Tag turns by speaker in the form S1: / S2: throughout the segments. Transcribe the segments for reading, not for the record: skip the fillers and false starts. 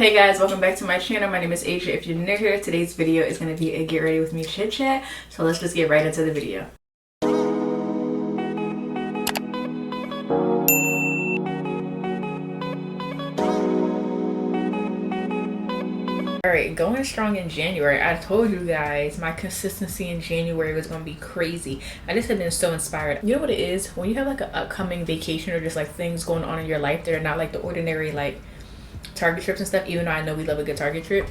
S1: Hey guys, welcome back to my channel. My name is Asia. If you're new here, today's video is going to be a get ready with me chit chat. So let's just get right into the video. Alright, going strong in January. I told you guys my consistency in January was going to be crazy. I just have been so inspired. You know what it is? When you have like an upcoming vacation or just like things going on in your life, they're not like the ordinary like Target trips and stuff, even though I know we love a good Target trip.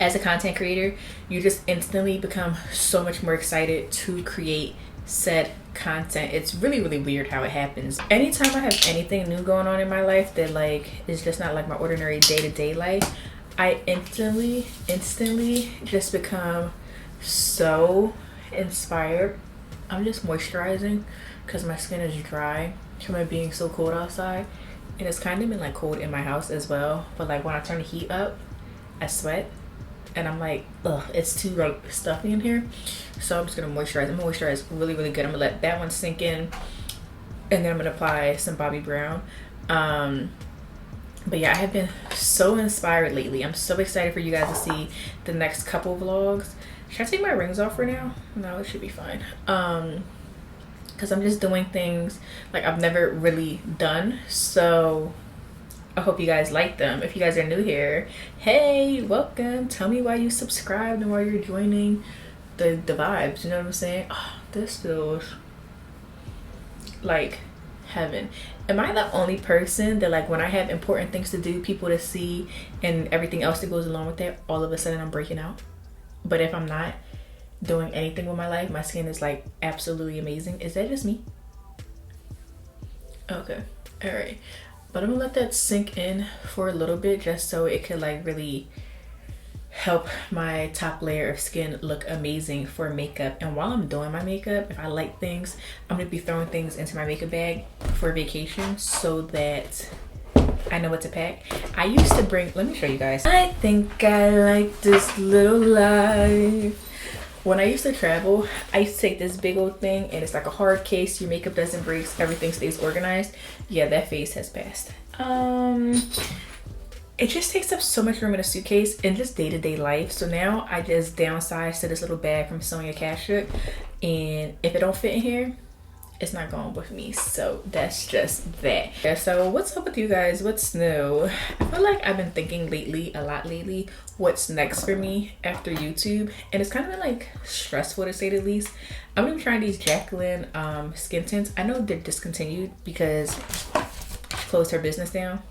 S1: As a content creator, you just instantly become so much more excited to create said content. It's really weird how it happens. Anytime I have anything new going on in my life that like is just not like my ordinary day-to-day life, I instantly just become so inspired. I'm just moisturizing because my skin is dry from it being so cold outside. And it's kind of been like cold in my house as well, but like when I turn the heat up, I sweat and I'm like, ugh, it's too like stuffy in here. So I'm just gonna moisturize. I'm gonna moisturize really good. I'm gonna let that one sink in, and then I'm gonna apply some Bobbi Brown. But yeah, I have been so inspired lately. I'm so excited for you guys to see the next couple vlogs. Should I take my rings off for now? No, it should be fine. Because I'm just doing things like I've never really done, so I hope you guys like them. If you guys are new here, hey, welcome. Tell me why you subscribed and why you're joining the vibes. You know what I'm saying? Oh, this feels like heaven. Am I the only person that like when I have important things to do, people to see, and everything else that goes along with that, all of a sudden I'm breaking out? But if I'm not doing anything with my life, my skin is like absolutely amazing. Is that just me? Okay, all right, but I'm gonna let that sink in for a little bit just so it could like really help my top layer of skin look amazing for makeup. And while I'm doing my makeup, if I like things, I'm gonna be throwing things into my makeup bag for vacation so that I know what to pack. I used to bring, let me show you guys. I think I like this little life. When I used to travel, I used to take this big old thing and it's like a hard case. Your makeup doesn't break, everything stays organized. Yeah, that phase has passed. It just takes up so much room in a suitcase and just day-to-day life. So now I just downsize to this little bag from Sonia Kashuk, and if it don't fit in here, it's not going with me. So that's just that. Yeah, so what's up with you guys? What's new? I feel like I've been thinking a lot lately, what's next for me after YouTube, and it's kind of been like stressful to say the least. I'm gonna be trying these Jacqueline skin tints. I know they're discontinued because she closed her business down,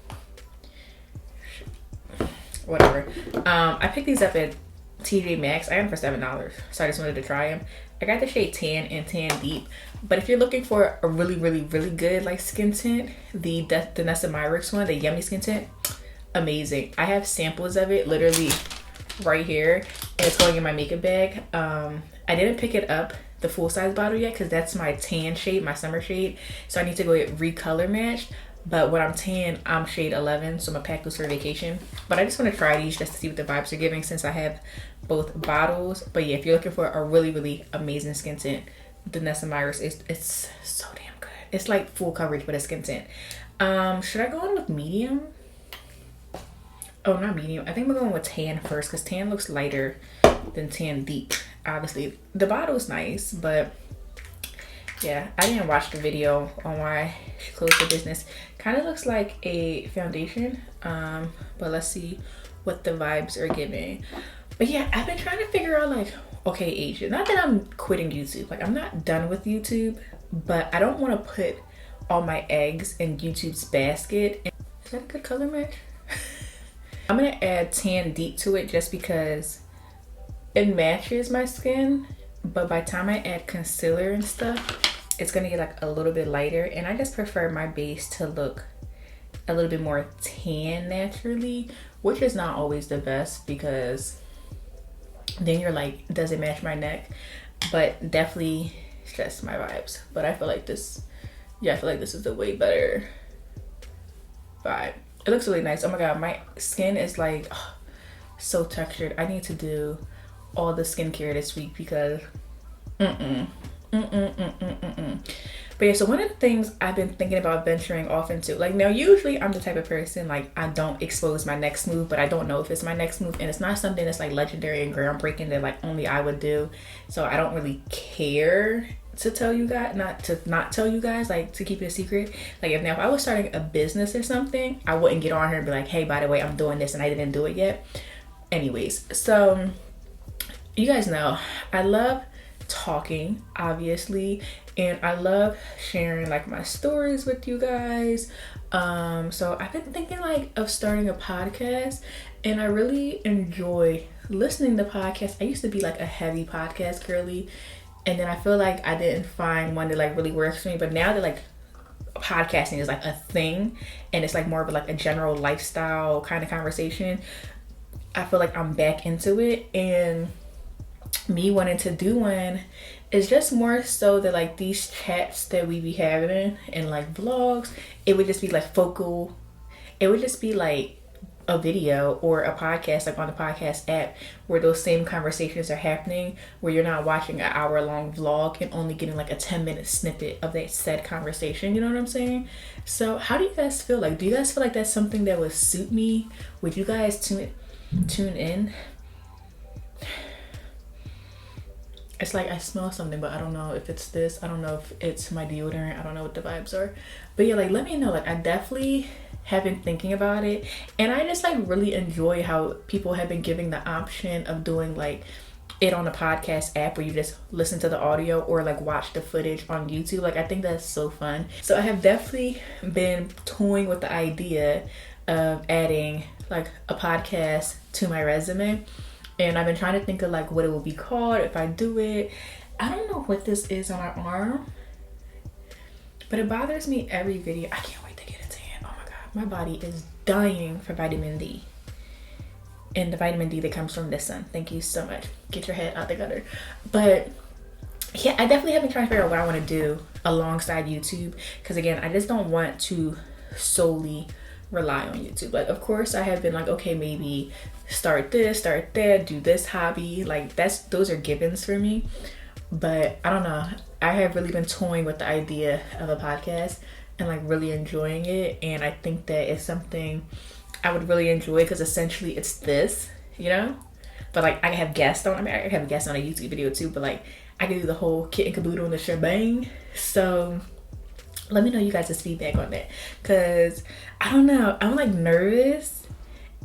S1: whatever. I picked these up at TJ Maxx. I got them for $7, so I just wanted to try them. I got the shade Tan and Tan Deep, but if you're looking for a really good like skin tint, the Nessa Myricks one, the Yummy Skin Tint, amazing. I have samples of it literally right here, and it's going in my makeup bag. I didn't pick it up the full size bottle yet because that's my tan shade, my summer shade, so I need to go get recolor matched. But when I'm tan, I'm shade 11, so I'm gonna pack those for vacation. But I just want to try these just to see what the vibes are giving since I have both bottles. But yeah, if you're looking for a really amazing skin tint, the Nessa Myricks, it's so damn good. It's like full coverage, but a skin tint. Should I go on with medium? Oh, not medium. I think we're going with tan first because tan looks lighter than Tan Deep. Obviously, the bottle's nice, but yeah, I didn't watch the video on why she closed her business. Kind of looks like a foundation, but let's see what the vibes are giving. But yeah, I've been trying to figure out like, okay, Asia, not that I'm quitting YouTube, like I'm not done with YouTube, but I don't want to put all my eggs in YouTube's basket. Is that a good color match? I'm gonna add Tan Deep to it just because it matches my skin, but by the time I add concealer and stuff, it's gonna get like a little bit lighter, and I just prefer my base to look a little bit more tan naturally, which is not always the best because then you're like, does it match my neck? But definitely just my vibes. But I feel like this, yeah, I feel like this is a way better vibe. It looks really nice. Oh my god, my skin is like so textured. I need to do all the skincare this week because But yeah, so one of the things I've been thinking about venturing off into, like, now usually I'm the type of person, like, I don't expose my next move, but I don't know if it's my next move, and it's not something that's like legendary and groundbreaking that like only I would do. So I don't really care to tell you guys, not tell you guys, like, to keep it a secret. Like, if I was starting a business or something, I wouldn't get on here and be like, hey, by the way, I'm doing this and I didn't do it yet. Anyways, so you guys know I love talking, obviously, and I love sharing like my stories with you guys. So I've been thinking like of starting a podcast, and I really enjoy listening to podcasts. I used to be like a heavy podcast girly, and then I feel like I didn't find one that like really works for me. But now that like podcasting is like a thing, and it's like more of like a general lifestyle kind of conversation, I feel like I'm back into it. And me wanting to do one is just more so that like these chats that we be having and like vlogs, it would just be like focal. It would just be like a video or a podcast, like on the podcast app, where those same conversations are happening, where you're not watching an hour-long vlog and only getting like a 10-minute snippet of that said conversation. You know what I'm saying? So how do you guys feel? Like, do you guys feel like that's something that would suit me? Would you guys tune in? It's like I smell something, but I don't know if it's this. I don't know if it's my deodorant. I don't know what the vibes are. But yeah, like, let me know. Like, I definitely have been thinking about it. And I just like really enjoy how people have been giving the option of doing like it on a podcast app where you just listen to the audio or like watch the footage on YouTube. Like, I think that's so fun. So I have definitely been toying with the idea of adding like a podcast to my resume. And I've been trying to think of like what it will be called if I do it. I don't know what this is on my arm, but it bothers me every video. I can't wait to get a tan. Oh my God, my body is dying for vitamin D. And the vitamin D that comes from the sun. Thank you so much. Get your head out the gutter. But yeah, I definitely have been trying to figure out what I want to do alongside YouTube. Because again, I just don't want to solely rely on YouTube. Like, of course I have been like, okay, maybe start this, start that, do this hobby. Like, those are givens for me. But I don't know, I have really been toying with the idea of a podcast and like really enjoying it. And I think that it's something I would really enjoy, because essentially it's this, you know, but like I have guests on. I mean, I have guests on a YouTube video too, but like I can do the whole kit and caboodle and the shebang. So let me know you guys' feedback on that, because I don't know, I'm like nervous.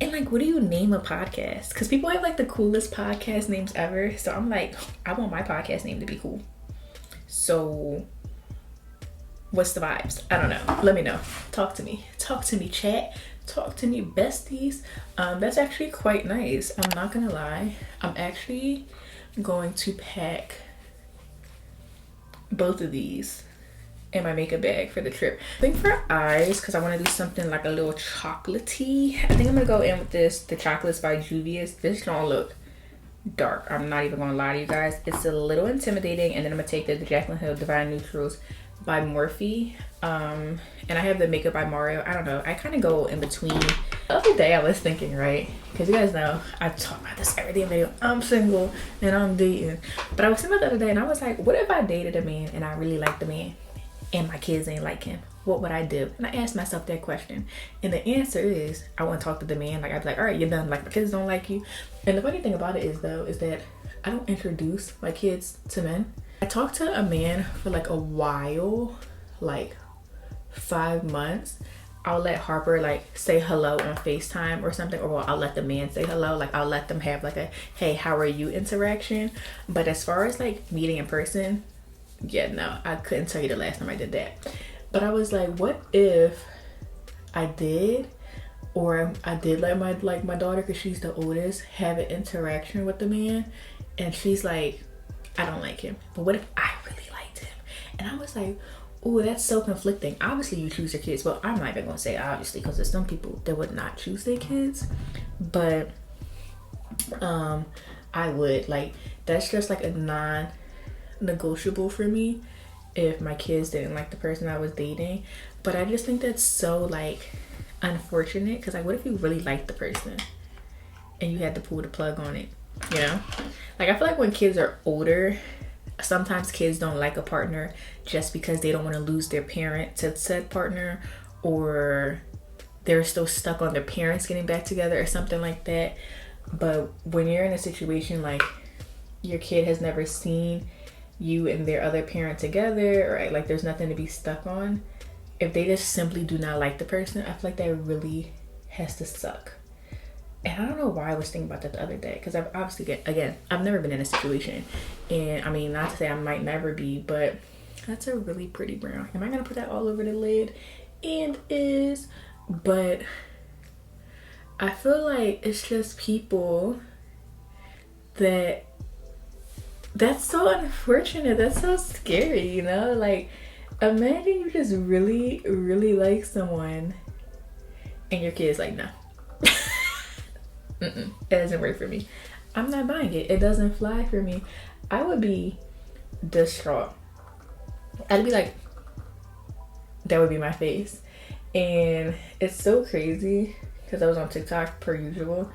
S1: And like, what do you name a podcast? Because people have like the coolest podcast names ever. So I'm like, I want my podcast name to be cool. So what's the vibes? I don't know. Let me know. Talk to me, chat. Talk to me, besties. That's actually quite nice. I'm not gonna lie. I'm actually going to pack both of these in my makeup bag for the trip. I think for eyes, because I want to do something like a little chocolatey. I think I'm gonna go in with the Chocolates by Juvia's. This don't look dark. I'm not even gonna lie to you guys. It's a little intimidating. And then I'm gonna take the Jaclyn Hill Divine Neutrals by Morphe. And I have the Makeup by Mario. I don't know, I kind of go in between. The other day I was thinking, right, because you guys know I talk about this every day video, I'm single and I'm dating. But I was thinking about the other day and I was like, what if I dated a man and I really liked the man and my kids ain't like him? What would I do? And I asked myself that question, and the answer is I wouldn't talk to the man. Like, I'd be like, all right, you're done. Like, my kids don't like you. And the funny thing about it is though, is that I don't introduce my kids to men. I talked to a man for like a while, like 5 months. I'll let Harper like say hello on FaceTime or something, or I'll let the man say hello. Like, I'll let them have like a, hey, how are you interaction. But as far as like meeting in person, yeah, no, I couldn't tell you the last time I did that. But I was like, what if I did, or I did let my daughter, because she's the oldest, have an interaction with the man, and she's like, I don't like him. But what if I really liked him? And I was like, oh, that's so conflicting. Obviously you choose your kids. Well, I'm not even gonna say obviously, because there's some people that would not choose their kids, but I would. Like, that's just like a non-negotiable for me if my kids didn't like the person I was dating. But I just think that's so like unfortunate, because like, what if you really liked the person and you had to pull the plug on it, you know? Like, I feel like when kids are older, Sometimes kids don't like a partner just because they don't want to lose their parent to said partner, or they're still stuck on their parents getting back together or something like that. But when you're in a situation like your kid has never seen you and their other parent together, or like there's nothing to be stuck on, if they just simply do not like the person, I feel like that really has to suck. And I don't know why I was thinking about that the other day, because I've obviously, again, I've never been in a situation, and I mean, not to say I might never be, but that's a really pretty brown. Am I gonna put that all over the lid? And is, but I feel like it's just people that's so unfortunate. That's so scary, you know? Like, imagine you just really, really like someone and your kid's like, no. It doesn't work for me. I'm not buying it. It doesn't fly for me. I would be distraught. I'd be like, that would be my face. And it's so crazy because I was on TikTok per usual,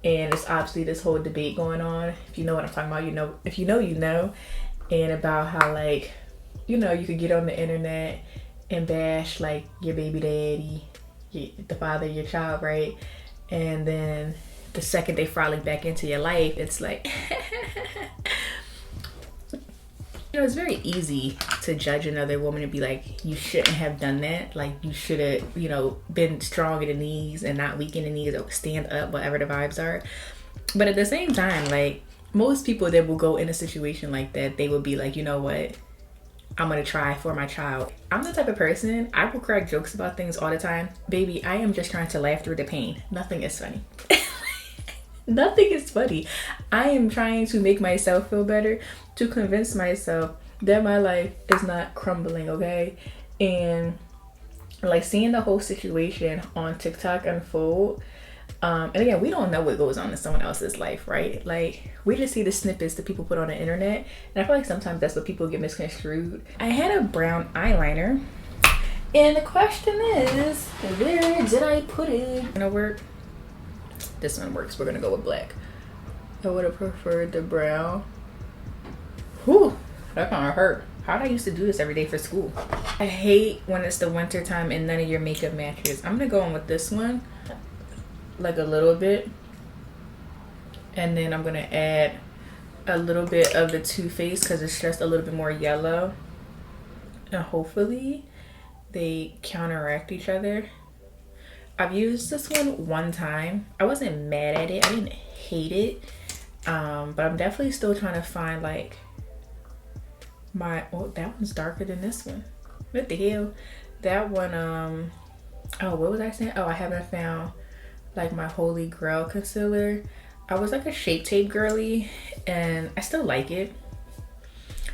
S1: and it's obviously this whole debate going on. If you know what I'm talking about, you know. If you know, you know. And about how, like, you know, you could get on the internet and bash like your baby daddy, the father of your child, right? And then the second they frolic back into your life, it's like you know, it's very easy to judge another woman and be like, you shouldn't have done that. Like, you should have, you know, been strong in the knees and not weak in the knees, or stand up, whatever the vibes are. But at the same time, like, most people that will go in a situation like that, they will be like, you know what? I'm gonna try for my child. I'm the type of person, I will crack jokes about things all the time. Baby, I am just trying to laugh through the pain. Nothing is funny. Nothing is funny. I am trying to make myself feel better, to convince myself that my life is not crumbling, okay? And like, seeing the whole situation on TikTok unfold, and again, we don't know what goes on in someone else's life, right? Like, we just see the snippets that people put on the internet, and I feel like sometimes that's what people get misconstrued. I had a brown eyeliner, and the question is, where did I put it? Gonna work? This one works. We're gonna go with black. I would have preferred the brown. Whew, that kind of hurt. How'd I used to do this every day for school? I hate when it's the winter time and none of your makeup matches. I'm gonna go in with this one, like a little bit, and then I'm gonna add a little bit of the Too Faced because it's just a little bit more yellow, and hopefully they counteract each other. I've used this one time. I wasn't mad at it. I didn't hate it, but I'm definitely still trying to find like oh, that one's darker than this one. What the hell? That one, oh, what was I saying? Oh, I haven't found like my holy grail concealer. I was like a Shape Tape girly, and I still like it,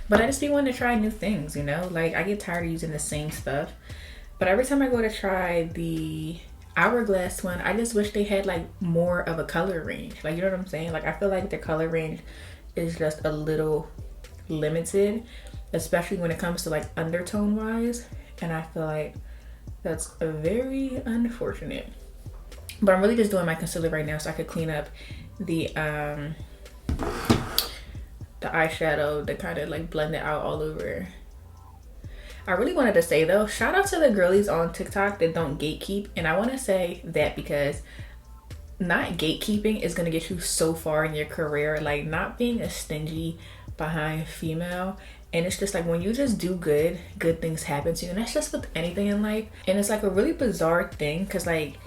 S1: but I just be wanting to try new things, you know? Like, I get tired of using the same stuff, but every time I go to try the Hourglass one, I just wish they had like more of a color range. Like, you know what I'm saying? Like, I feel like the color range is just a little limited, especially when it comes to like undertone wise, and I feel like that's very unfortunate. But I'm really just doing my concealer right now so I could clean up the eyeshadow that kind of like blended out all over. I really wanted to say though, shout out to the girlies on TikTok that don't gatekeep. And I want to say that because not gatekeeping is going to get you so far in your career. Like, not being a stingy behind female. And it's just like, when you just do good things happen to you. And that's just with anything in life. And it's like a really bizarre thing because like,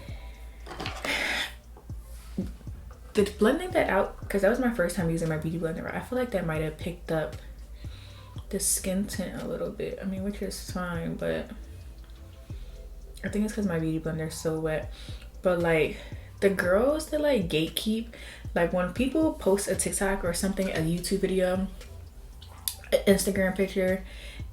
S1: blending that out, because that was my first time using my beauty blender, I feel like that might have picked up the skin tint a little bit. I mean, which is fine, but I think it's because my beauty blender is so wet. But like, the girls that like gatekeep, like when people post a TikTok or something, a YouTube video, an Instagram picture,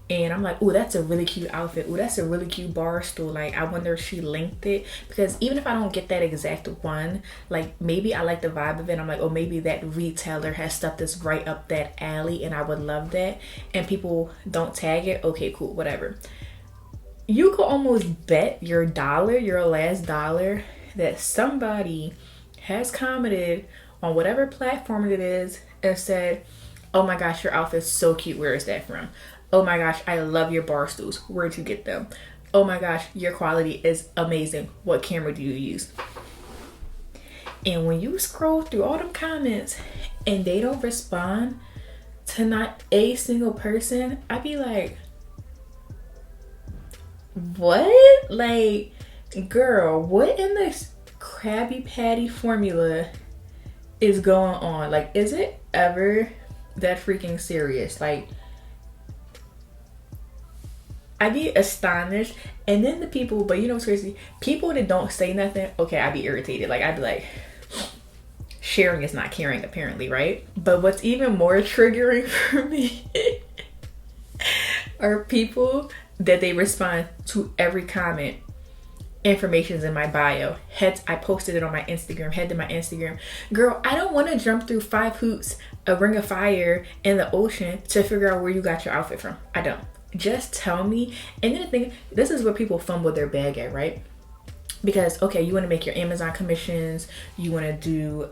S1: and I'm like, oh, that's a really cute outfit. Oh, that's a really cute bar stool. Like, I wonder if she linked it. Because even if I don't get that exact one, like, maybe I like the vibe of it. I'm like, oh, maybe that retailer has stuff that's right up that alley and I would love that. And people don't tag it. Okay, cool, whatever. You could almost bet your dollar, your last dollar, that somebody has commented on whatever platform it is and said, Oh my gosh, your outfit's so cute. Where is that from? Oh my gosh, I love your bar stools. Where'd you get them? Oh my gosh, your quality is amazing. What camera do you use? And when you scroll through all them comments and they don't respond to not a single person, I be like, what? Like, girl, what in this Krabby Patty formula is going on? Like, is it ever that freaking serious? Like, I be astonished. And then the people, but you know what's crazy? People that don't say nothing, okay, I be irritated. Like, I be like, sharing is not caring, apparently, right? But what's even more triggering for me are people that they respond to every comment. Information's in my bio. I posted it on my Instagram. Head to my Instagram. Girl, I don't want to jump through 5 hoops, a ring of fire, in the ocean to figure out where you got your outfit from. I don't. Just tell me. And then the thing, this is where people fumble their bag at, right? Because, okay, you want to make your Amazon commissions. You want to do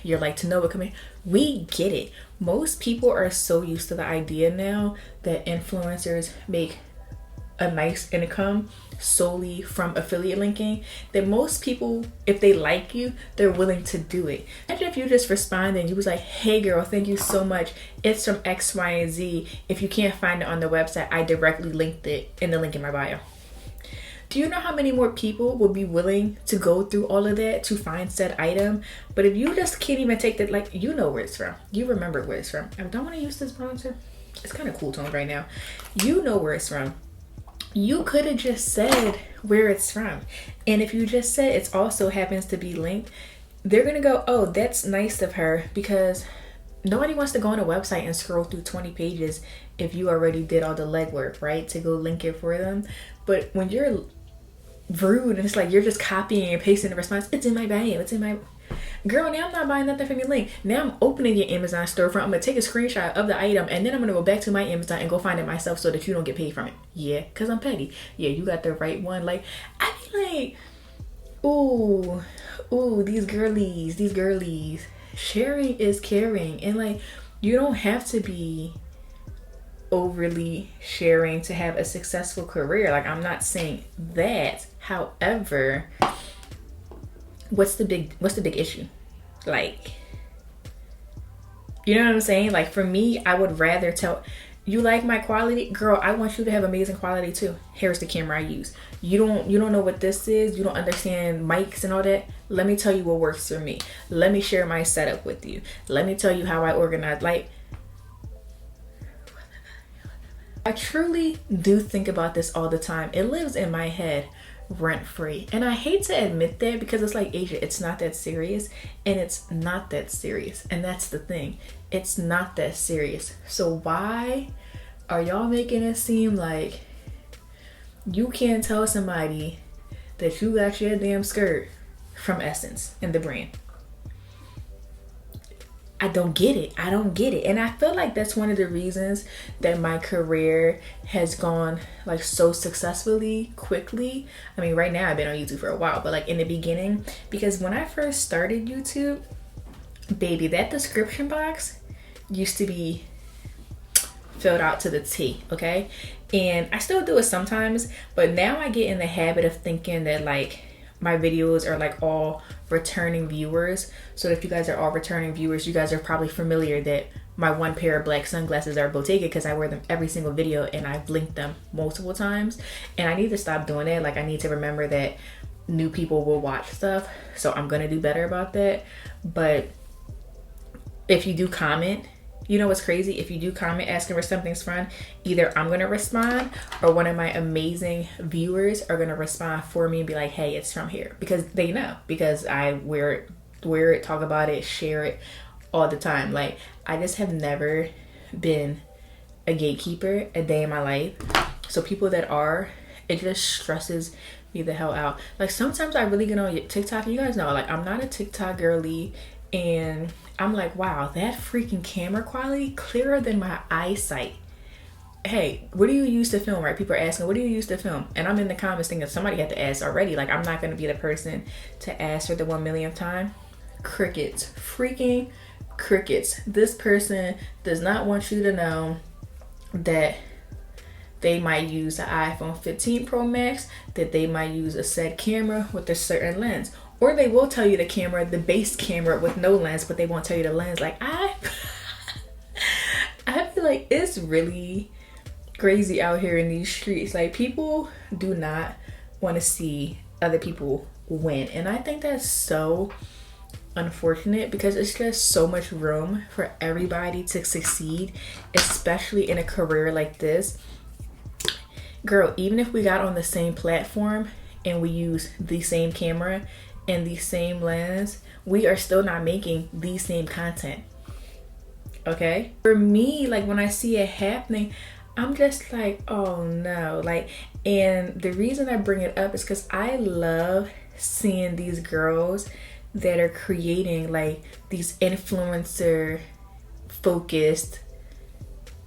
S1: your like to know what commission. We get it. Most people are so used to the idea now that influencers make a nice income solely from affiliate linking, that most people, if they like you, they're willing to do it. Imagine if you just respond and you was like, hey girl, thank you so much, it's from X, Y, and Z. If you can't find it on the website, I directly linked it in the link in my bio. Do you know how many more people will be willing to go through all of that to find said item? But if you just can't even take that, like, you know where it's from, you remember where it's from. I don't want to use this bronzer, it's kind of cool tone right now. You know where it's from. You could have just said where it's from. And if you just said it also happens to be linked, they're gonna go, oh, that's nice of her, because nobody wants to go on a website and scroll through 20 pages if you already did all the legwork, right, to go link it for them. But when you're rude and it's like you're just copying and pasting the response, it's in my bio, it's in my... Girl, now I'm not buying nothing from your link. Now I'm opening your Amazon storefront. I'm gonna take a screenshot of the item and then I'm gonna go back to my Amazon and go find it myself so that you don't get paid from it. Yeah, because I'm petty. Yeah, you got the right one. Like, I be like, ooh, these girlies. Sharing is caring. And like, you don't have to be overly sharing to have a successful career. Like, I'm not saying that. However, what's the big issue? Like, you know what I'm saying? Like, for me, I would rather tell you, like my quality, girl, I want you to have amazing quality too. Here's the camera I use. You don't know what this is, you don't understand mics and all that. Let me tell you what works for me. Let me share my setup with you. Let me tell you how I organize. Like, I truly do think about this all the time. It lives in my head rent free. And I hate to admit that, because it's like, Asia, it's not that serious. And it's not that serious. And that's the thing. It's not that serious. So why are y'all making it seem like you can't tell somebody that you got your damn skirt from Essence and the brand? I don't get it. And I feel like that's one of the reasons that my career has gone like so successfully quickly. I mean, right now I've been on YouTube for a while, but like in the beginning, because when I first started YouTube, baby, that description box used to be filled out to the T, okay? And I still do it sometimes, but now I get in the habit of thinking that like my videos are like all returning viewers. So if you guys are all returning viewers, you guys are probably familiar that my one pair of black sunglasses are Bottega, because I wear them every single video and I've linked them multiple times. And I need to stop doing that. Like, I need to remember that new people will watch stuff, so I'm gonna do better about that. But if you do comment, you know what's crazy? If you do comment asking where something's from, either I'm gonna respond or one of my amazing viewers are gonna respond for me and be like, hey, it's from here. Because they know, because I wear it, talk about it, share it all the time. Like, I just have never been a gatekeeper a day in my life. So people that are, it just stresses me the hell out. Like, sometimes I really get on TikTok, and you guys know, like, I'm not a TikTok girly, and I'm like, wow, that freaking camera quality, clearer than my eyesight. Hey, what do you use to film, right? People are asking, what do you use to film? And I'm in the comments thinking somebody had to ask already. Like, I'm not going to be the person to ask for the 1 millionth time. Crickets. Freaking crickets. This person does not want you to know that they might use the iPhone 15 Pro Max, that they might use a said camera with a certain lens. Or they will tell you the camera, the base camera with no lens, but they won't tell you the lens. Like, I feel like it's really crazy out here in these streets. Like, people do not want to see other people win. And I think that's so unfortunate, because it's just so much room for everybody to succeed, especially in a career like this. Girl, even if we got on the same platform and we use the same camera and the same lens, we are still not making the same content. Okay? For me, like, when I see it happening, I'm just like, oh no. Like, and the reason I bring it up is because I love seeing these girls that are creating like these influencer focused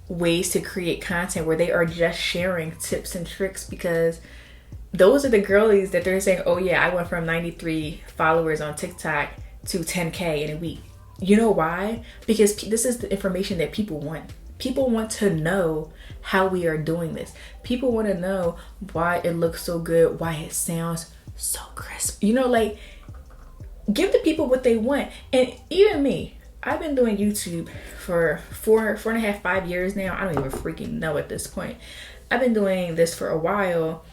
S1: ways to create content where they are just sharing tips and tricks, because those are the girlies that they're saying, oh yeah, I went from 93 followers on TikTok to 10K in a week. You know why? Because this is the information that people want. People want to know how we are doing this. People want to know why it looks so good, why it sounds so crisp. You know, like, give the people what they want. And even me, I've been doing YouTube for four and a half, 5 years now. I don't even freaking know at this point. I've been doing this for a while.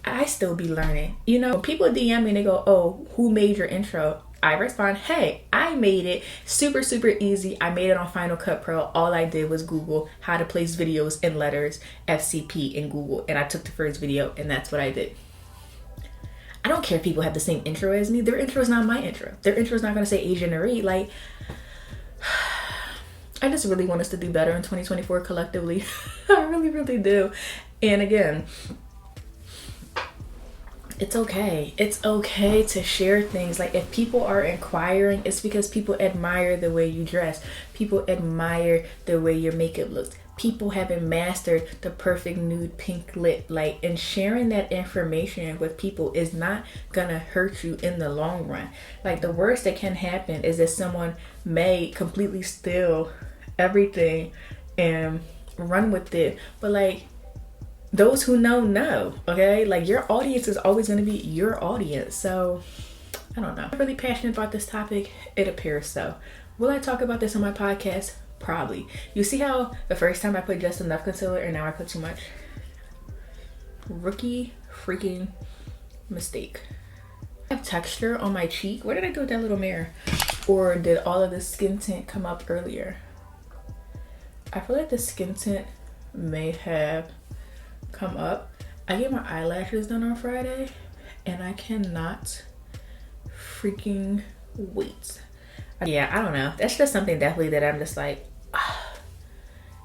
S1: I still be learning. You know, people DM me and they go, oh, who made your intro? I respond, hey, I made it super, super easy. I made it on Final Cut Pro. All I did was Google how to place videos in letters, FCP in Google. And I took the first video and that's what I did. I don't care if people have the same intro as me. Their intro is not my intro. Their intro is not going to say Asian Marie. Like, I just really want us to do better in 2024 collectively. I really, really do. And again, it's okay. It's okay to share things. Like, if people are inquiring, it's because people admire the way you dress. People admire the way your makeup looks. People haven't mastered the perfect nude pink lip. Like, and sharing that information with people is not gonna hurt you in the long run. Like, the worst that can happen is that someone may completely steal everything and run with it. But like, those who know, okay? Like, your audience is always going to be your audience. So, I don't know. I'm really passionate about this topic. It appears so. Will I talk about this on my podcast? Probably. You see how the first time I put just enough concealer and now I put too much? Rookie freaking mistake. I have texture on my cheek. What did I do with that little mirror? Or did all of the skin tint come up earlier? I feel like the skin tint may have come up. I get my eyelashes done on Friday and I cannot freaking wait. Yeah, I don't know. That's just something definitely that I'm just like,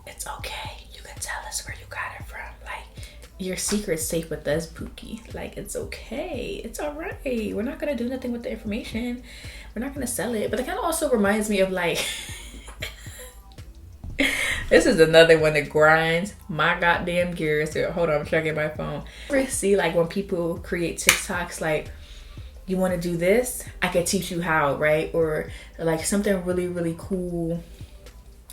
S1: it's okay. You can tell us where you got it from. Like, your secret's safe with us, Pookie. Like, it's okay. It's all right. We're not going to do nothing with the information. We're not going to sell it. But it kind of also reminds me of like, this is another one that grinds my goddamn gears. So, hold on, I'm checking my phone. I see like when people create TikToks, like, you want to do this? I could teach you how, right? Or like something really, really cool,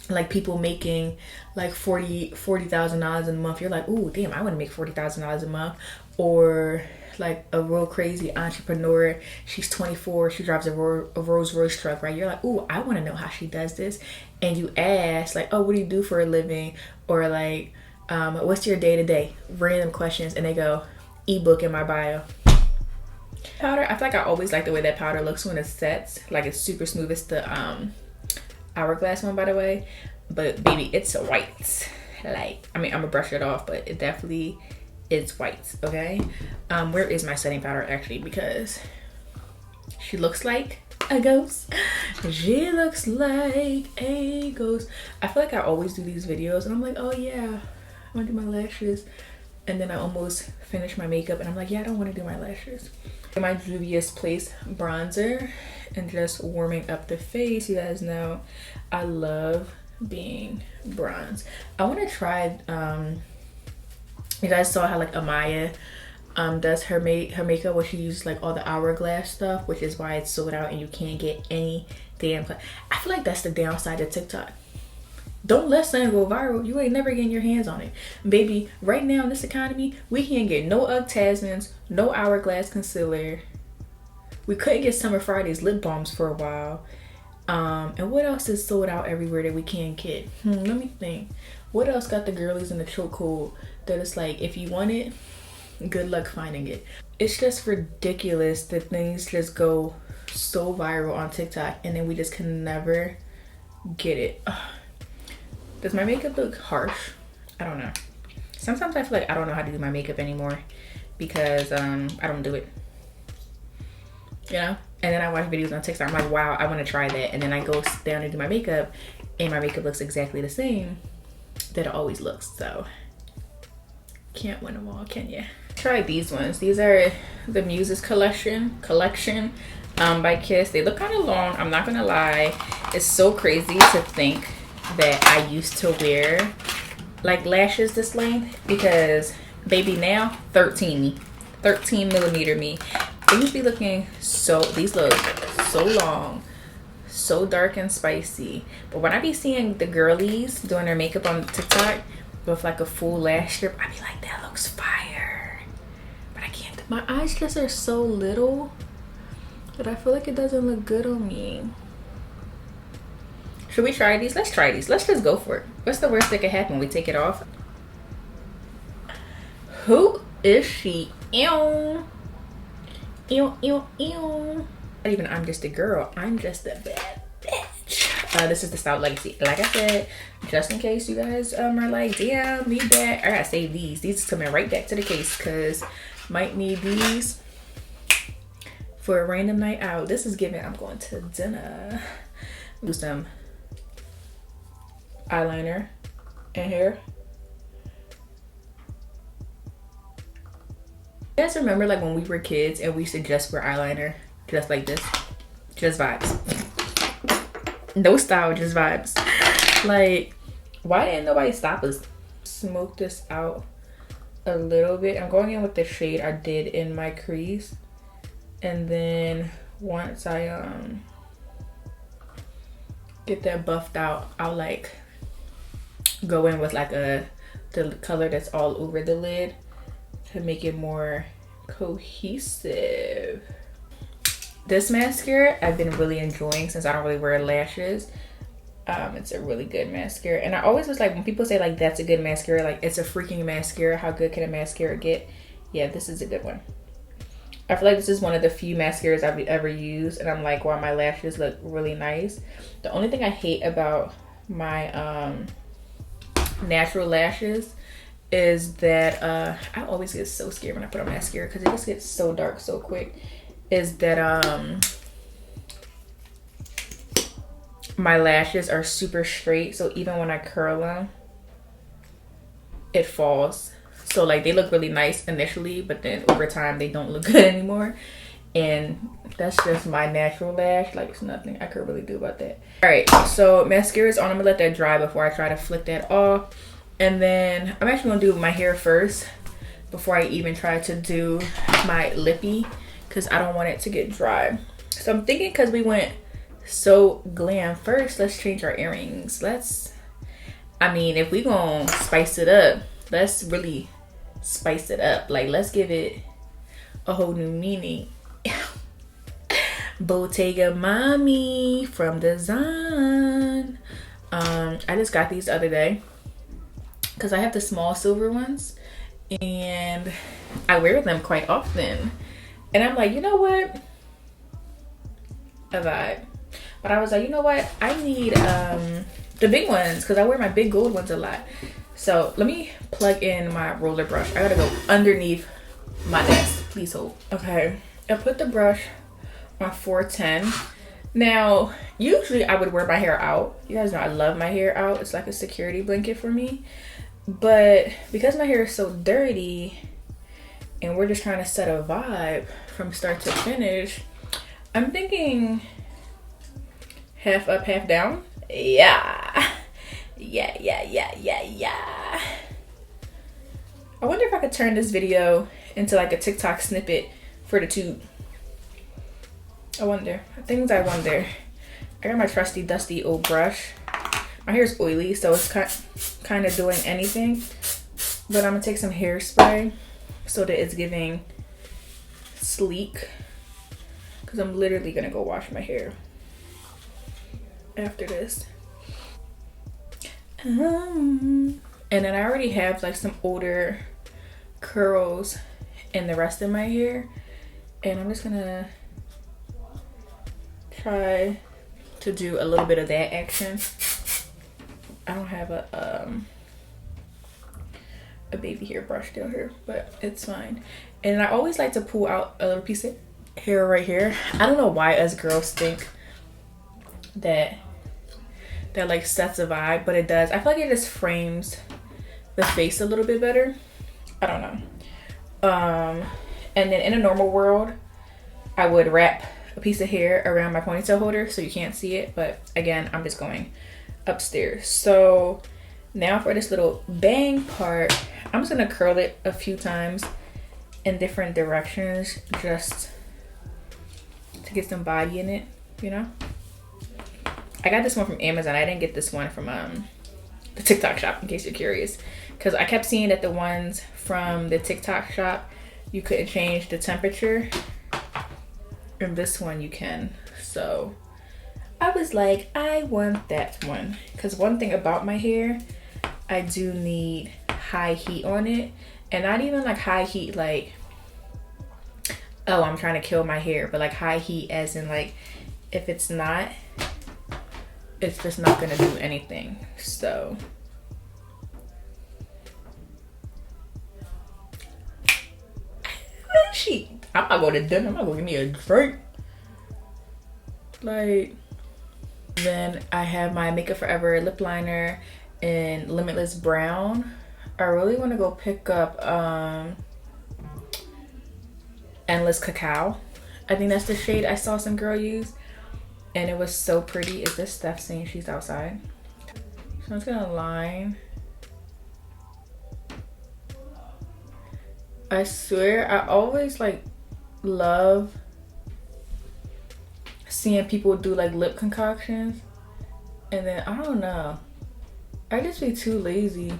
S1: like people making like $40,000 a month. You're like, ooh, damn, I want to make $40,000 a month. Or like a real crazy entrepreneur. She's 24. She drives a Rolls Royce truck, right? You're like, ooh, I want to know how she does this. And you ask like, oh, what do you do for a living? Or like, what's your day to day? Random questions. And they go, ebook in my bio. Powder, I feel like I always like the way that powder looks when it sets. Like, it's super smooth. It's the Hourglass one, by the way. But baby, it's white. Like, I mean, I'm gonna brush it off, but it definitely is white. Okay. Where is my setting powder actually? Because she looks like a ghost. She looks like a ghost. I feel like I always do these videos and I'm like, oh yeah, I want to do my lashes. And then I almost finish my makeup and I'm like, yeah, I don't want to do my lashes. My Juvia's Place bronzer and just warming up the face. You guys know I love being bronze. I want to try, you guys saw how like Amaya does her makeup where she uses like all the hourglass stuff, which is why it's sold out and you can't get any damn. I feel like that's the downside of TikTok. Don't let something go viral. You ain't never getting your hands on it. Baby, right now in this economy, we can't get no UGG Tasmans, no hourglass concealer. We couldn't get Summer Fridays lip balms for a while. And what else is sold out everywhere that we can't get? Let me think. What else got the girlies in the chokehold that it's like, if you want it, good luck finding it. It's just ridiculous that things just go so viral on TikTok and then we just can never get it. Ugh. Does my makeup look harsh? I don't know. Sometimes I feel like I don't know how to do my makeup anymore because I don't do it. You know? And then I watch videos on TikTok. I'm like, wow, I want to try that. And then I go down and do my makeup and my makeup looks exactly the same that it always looks. So can't win them all, can ya? Try these ones. These are the Muses collection by Kiss. They look kind of long, I'm not gonna lie. It's so crazy to think that I used to wear like lashes this length because baby, now 13 millimeter me. They used to be looking these look so long, so dark and spicy. But when I be seeing the girlies doing their makeup on TikTok with like a full lash strip, I be like, that looks fire. But I can't. My eyes just are so little that I feel like it doesn't look good on me. Should we try these? Let's try these. Let's just go for it. What's the worst that could happen? We take it off. Who is she? Ew. Ew, ew, ew. Not even I'm just a girl. I'm just a bad bitch. This is the Stout Legacy. Like I said, just in case you guys are like, damn, need that. I gotta save these. These is coming right back to the case because might need these for a random night out. This is giving I'm going to dinner. Do some eyeliner in here. You guys remember like when we were kids and we used to just wear eyeliner just like this? Just vibes. No style, just vibes. Like, why didn't nobody stop us? Smoke this out a little bit. I'm going in with the shade I did in my crease. And then once I get that buffed out, I'll like go in with like the color that's all over the lid to make it more cohesive. This mascara I've been really enjoying since I don't really wear lashes. It's a really good mascara, and I always was like, when people say like that's a good mascara, like it's a freaking mascara, how good can a mascara get? Yeah, this is a good one. I feel like this is one of the few mascaras I've ever used, and I'm like, wow, my lashes look really nice. The only thing I hate about my natural lashes is that I always get so scared when I put on mascara because it just gets so dark so quick, is that my lashes are super straight, so even when I curl them it falls. So like they look really nice initially, but then over time they don't look good anymore, and that's just my natural lash. Like it's nothing I could really do about that. All right, so mascara's on. I'm gonna let that dry before I try to flick that off. And then I'm actually gonna do my hair first before I even try to do my lippy because I don't want it to get dry. So I'm thinking, because we went so glam first, let's change our earrings. I mean, if we gonna spice it up, let's really spice it up. Like, let's give it a whole new meaning. Bottega Mommy from Design. I just got these the other day because I have the small silver ones and I wear them quite often, and I'm like, you know what, a vibe. But I was like, you know what, I need the big ones because I wear my big gold ones a lot. So let me plug in my roller brush. I gotta go underneath my desk. Please hold. Okay, I put the brush on 410. Now usually I would wear my hair out. You guys know I love my hair out. It's like a security blanket for me. But because my hair is so dirty and we're just trying to set a vibe from start to finish, I'm thinking half up, half down. Yeah. I wonder if I could turn this video into like a TikTok snippet for the tube. I wonder. Things I wonder. I got my trusty dusty old brush. My hair is oily, so it's kind of doing anything. But I'm gonna take some hairspray so that it's giving sleek. Because I'm literally gonna go wash my hair after this. And then I already have like some older curls in the rest of my hair. And I'm just gonna try to do a little bit of that action. I don't have a baby hair brush down here, but it's fine. And I always like to pull out a little piece of hair right here. I don't know why us girls think that like sets a vibe, but it does. I feel like it just frames the face a little bit better. I don't know. And then in a normal world, I would wrap a piece of hair around my ponytail holder so you can't see it, but again, I'm just going upstairs. So now for this little bang part, I'm just gonna curl it a few times in different directions just to get some body in it, you know. I got this one from Amazon. I didn't get this one from the TikTok shop, in case you're curious, because I kept seeing that the ones from the TikTok shop you couldn't change the temperature, and this one you can. So I was like, I want that one, because one thing about my hair, I do need high heat on it, and not even like high heat like, oh, I'm trying to kill my hair, but like high heat as in like, if it's not, it's just not gonna do anything. So I'm not going to dinner. I'm not going to give me a drink. Like, then I have my Makeup Forever lip liner in Limitless Brown. I really want to go pick up Endless Cacao. I think that's the shade I saw some girl use, and it was so pretty. Is this Steph saying she's outside? So I'm just gonna line. I swear, I always like love seeing people do like lip concoctions, and then I don't know, I just be too lazy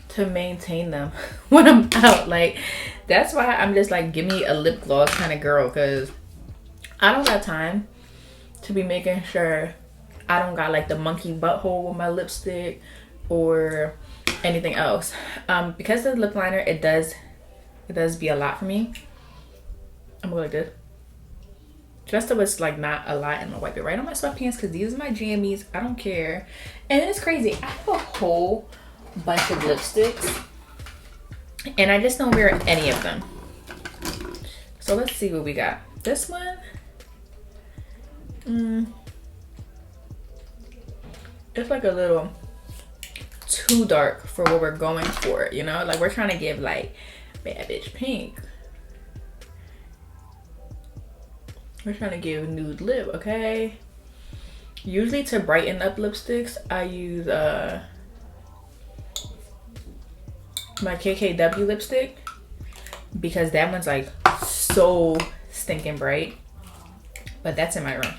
S1: to maintain them when I'm out. Like, that's why I'm just like, give me a lip gloss kind of girl, because I don't got time to be making sure I don't got like the monkey butthole with my lipstick or anything else. Because the lip liner, it does be a lot for me. I'm going like this. Just so it's like not a lot, and I'm gonna wipe it right on my sweatpants because these are my jammies. I don't care. And it's crazy, I have a whole bunch of lipsticks and I just don't wear any of them. So let's see what we got. This one, it's like a little too dark for what we're going for, you know? Like, we're trying to give like bad bitch pink. We're trying to give nude lip, okay? Usually to brighten up lipsticks, I use my KKW lipstick, because that one's like so stinking bright. But that's in my room.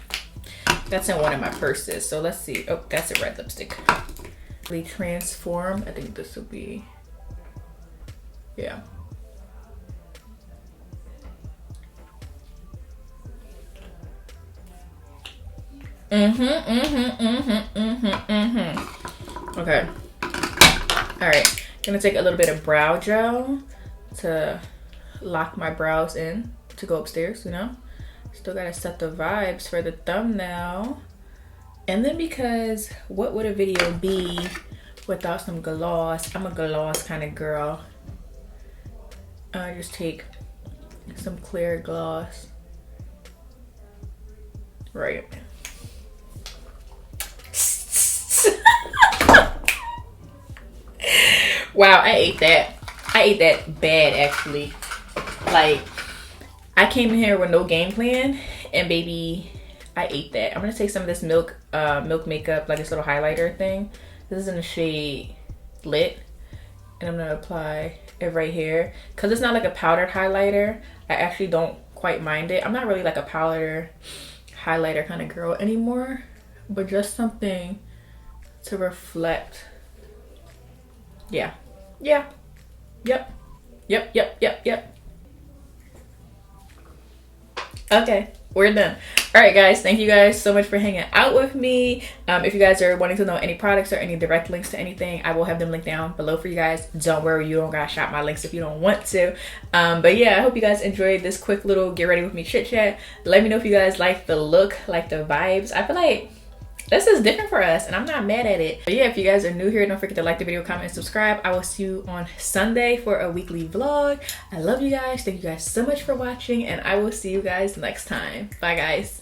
S1: That's in one of my purses. So let's see. Oh, that's a red lipstick. Really transform. I think this will be, yeah. Okay. All right. Gonna take a little bit of brow gel to lock my brows in to go upstairs, you know? Still gotta set the vibes for the thumbnail. And then, because what would a video be without some gloss? I'm a gloss kind of girl. I just take some clear gloss. Right. Wow, I ate that. I ate that bad, actually. Like, I came in here with no game plan, and baby, I ate that. I'm gonna take some of this milk makeup, like this little highlighter thing. This is in the shade Lit, and I'm gonna apply it right here. Because it's not like a powdered highlighter, I actually don't quite mind it. I'm not really like a powder highlighter kind of girl anymore, but just something to reflect. Yeah. Yeah. Yep. Yep, yep, yep, yep. Okay, we're done. All right, guys, thank you guys so much for hanging out with me. If you guys are wanting to know any products or any direct links to anything, I will have them linked down below for you guys. Don't worry, you don't gotta shop my links if you don't want to. But yeah, I hope you guys enjoyed this quick little get ready with me chit chat. Let me know if you guys like the look, like the vibes. I feel like this is different for us and I'm not mad at it. But yeah, if you guys are new here, don't forget to like the video, comment, and subscribe. I will see you on Sunday for a weekly vlog. I love you guys. Thank you guys so much for watching, and I will see you guys next time. Bye, guys.